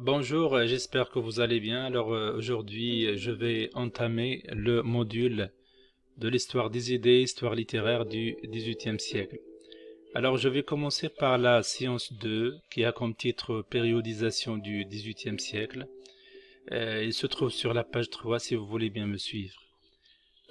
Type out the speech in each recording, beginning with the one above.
Bonjour, j'espère que vous allez bien. Aujourd'hui, je vais entamer le module de l'histoire des idées, histoire littéraire du XVIIIe siècle. Alors, je vais commencer par la séance 2, qui a comme titre Périodisation du XVIIIe siècle. Il se trouve sur la page 3 si vous voulez bien me suivre.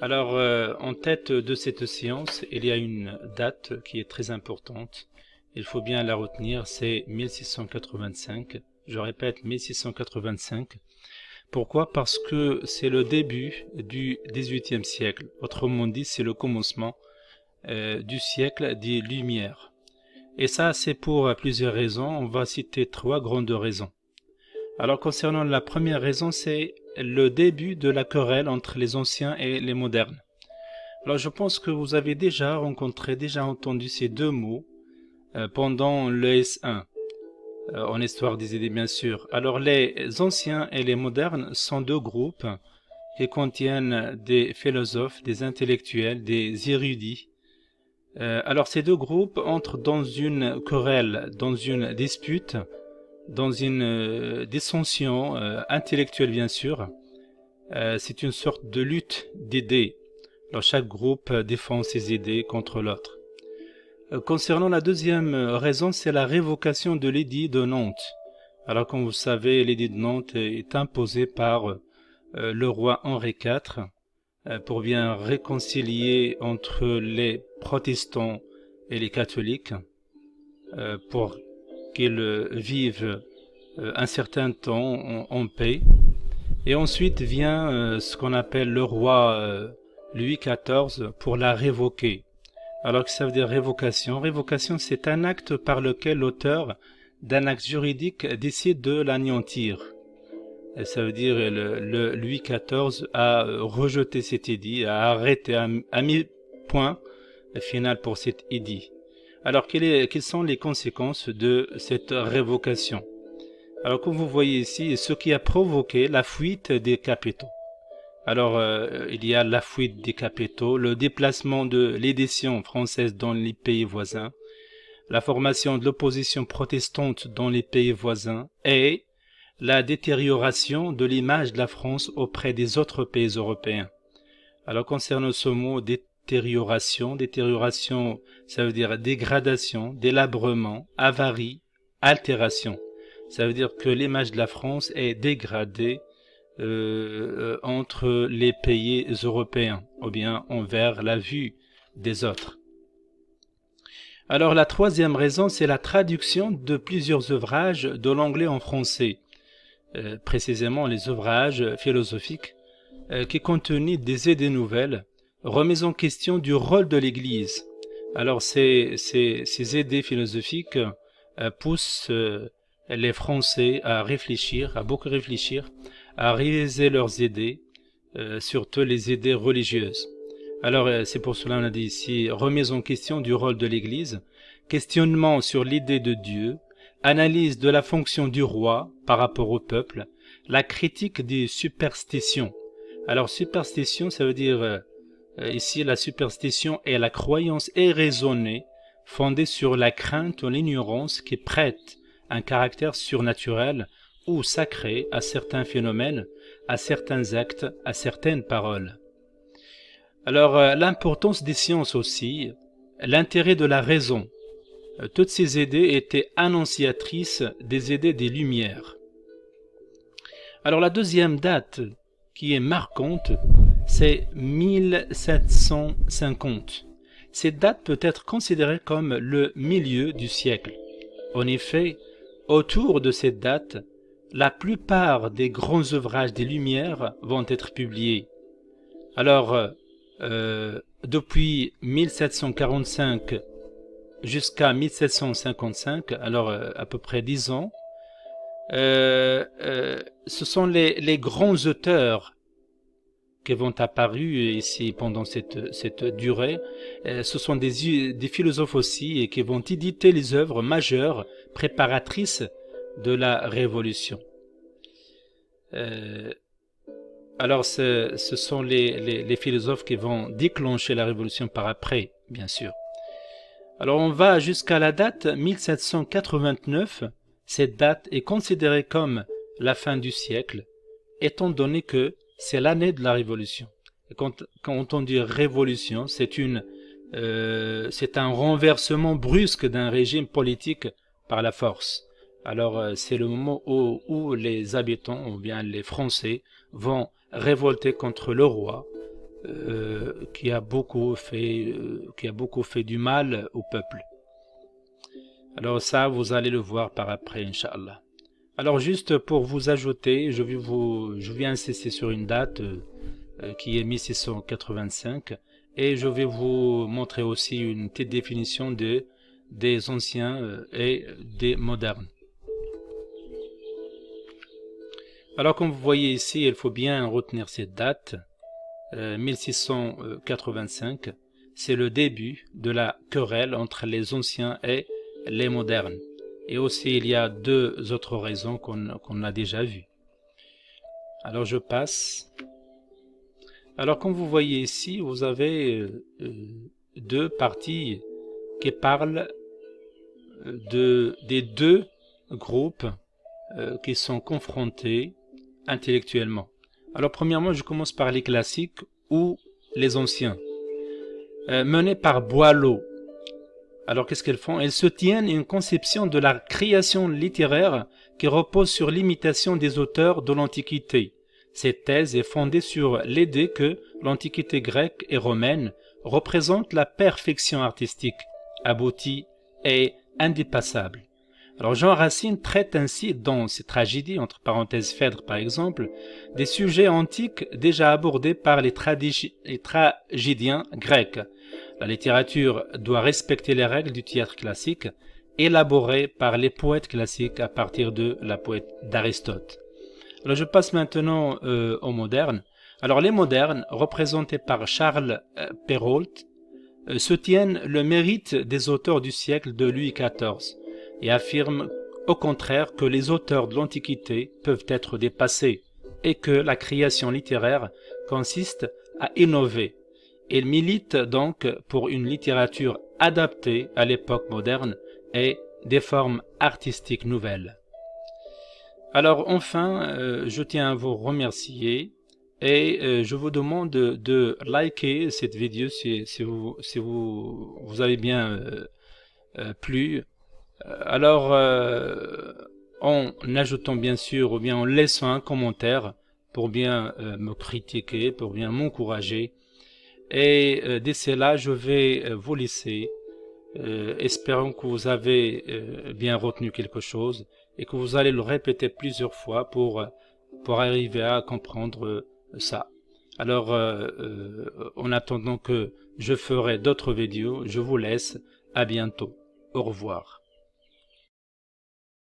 En tête de cette séance, il y a une date qui est très importante. Il faut bien la retenir, c'est 1685. Je répète, 1685. Pourquoi? Parce que c'est le début du XVIIIe siècle. Autrement dit, c'est le commencement du siècle des Lumières. Et ça, c'est pour plusieurs raisons. On va citer trois grandes raisons. Alors, concernant la première raison, c'est le début de la querelle entre les anciens et les modernes. Alors, je pense que vous avez déjà entendu ces deux mots pendant le S1. En histoire des idées, bien sûr. Alors, les anciens et les modernes sont deux groupes qui contiennent des philosophes, des intellectuels, des érudits. Alors, ces deux groupes entrent dans une querelle, dans une dispute, dans une dissension intellectuelle, bien sûr. C'est une sorte de lutte d'idées. Alors, chaque groupe défend ses idées contre l'autre. Concernant la deuxième raison, c'est la révocation de l'édit de Nantes. Alors, comme vous savez, l'édit de Nantes est imposé par le roi Henri IV pour bien réconcilier entre les protestants et les catholiques pour qu'ils vivent un certain temps en paix. Et ensuite vient ce qu'on appelle le roi Louis XIV pour la révoquer. Alors que ça veut dire révocation. Révocation, c'est un acte par lequel l'auteur d'un acte juridique décide de l'anéantir. Et ça veut dire le Louis XIV a rejeté cet édit, a arrêté, a mis point final pour cet édit. Alors, quelles sont les conséquences de cette révocation? Alors, comme vous voyez ici, ce qui a provoqué la fuite des capitaux. Il y a la fuite des capitaux, le déplacement de l'édition française dans les pays voisins, la formation de l'opposition protestante dans les pays voisins et la détérioration de l'image de la France auprès des autres pays européens. Alors, concernant ce mot détérioration, ça veut dire dégradation, délabrement, avarie, altération. Ça veut dire que l'image de la France est dégradée entre les pays européens, ou bien envers la vue des autres. Alors la troisième raison, c'est la traduction de plusieurs ouvrages de l'anglais en français, précisément les ouvrages philosophiques qui contenaient des idées nouvelles, remise en question du rôle de l'Église. Alors ces idées philosophiques poussent les Français à réfléchir, à beaucoup réfléchir, à réviser leurs idées, surtout les idées religieuses. Alors, c'est pour cela qu'on a dit ici, remise en question du rôle de l'Église, questionnement sur l'idée de Dieu, analyse de la fonction du roi par rapport au peuple, la critique des superstitions. Alors, superstition, ça veut dire, ici, la superstition est la croyance irraisonnée, fondée sur la crainte ou l'ignorance qui prête un caractère surnaturel ou sacré à certains phénomènes, à certains actes, à certaines paroles. Alors, l'importance des sciences aussi, l'intérêt de la raison. Toutes ces idées étaient annonciatrices des idées des Lumières. Alors, la deuxième date qui est marquante, c'est 1750. Cette date peut être considérée comme le milieu du siècle. En effet, autour de cette date, la plupart des grands ouvrages des Lumières vont être publiés. Alors, depuis 1745 jusqu'à 1755, alors à peu près 10 ans, ce sont les grands auteurs qui vont apparus ici pendant cette durée. Ce sont des philosophes aussi et qui vont éditer les œuvres majeures préparatrices de la Révolution. Alors, ce sont les philosophes qui vont déclencher la Révolution par après, bien sûr. Alors, on va jusqu'à la date 1789. Cette date est considérée comme la fin du siècle, étant donné que c'est l'année de la révolution. Et quand on dit révolution, c'est un renversement brusque d'un régime politique par la force. Alors c'est le moment où les habitants, ou bien les Français, vont révolter contre le roi, qui a beaucoup fait du mal au peuple. Alors ça, vous allez le voir par après, Inch'Allah. Alors juste pour vous ajouter, je vais insister sur une date qui est 1685, et je vais vous montrer aussi une petite définition des anciens et des modernes. Alors comme vous voyez ici, il faut bien retenir cette date, 1685, c'est le début de la querelle entre les anciens et les modernes. Et aussi il y a deux autres raisons qu'on a déjà vues. Alors je passe. Alors comme vous voyez ici, vous avez deux parties qui parlent des deux groupes qui sont confrontés intellectuellement. Alors premièrement, je commence par les classiques ou les anciens, menés par Boileau. Alors qu'est-ce qu'elles font? Elles soutiennent une conception de la création littéraire qui repose sur l'imitation des auteurs de l'Antiquité. Cette thèse est fondée sur l'idée que l'Antiquité grecque et romaine représente la perfection artistique, aboutie et indépassable. Alors Jean Racine traite ainsi dans ses tragédies, entre parenthèses Phèdre par exemple, des sujets antiques déjà abordés par les tragédiens grecs. La littérature doit respecter les règles du théâtre classique, élaborées par les poètes classiques à partir de la poète d'Aristote. Alors je passe maintenant aux modernes. Alors les modernes, représentés par Charles Perrault, soutiennent le mérite des auteurs du siècle de Louis XIV et affirment au contraire que les auteurs de l'Antiquité peuvent être dépassés et que la création littéraire consiste à innover. Ils militent donc pour une littérature adaptée à l'époque moderne et des formes artistiques nouvelles. Alors enfin, je tiens à vous remercier et je vous demande de liker cette vidéo si vous avez bien plu. Alors, en ajoutant bien sûr ou bien en laissant un commentaire pour bien me critiquer, pour bien m'encourager. Et d'ici là, je vais vous laisser, espérant que vous avez bien retenu quelque chose et que vous allez le répéter plusieurs fois pour arriver à comprendre ça. Alors, en attendant que je ferai d'autres vidéos, je vous laisse. À bientôt. Au revoir.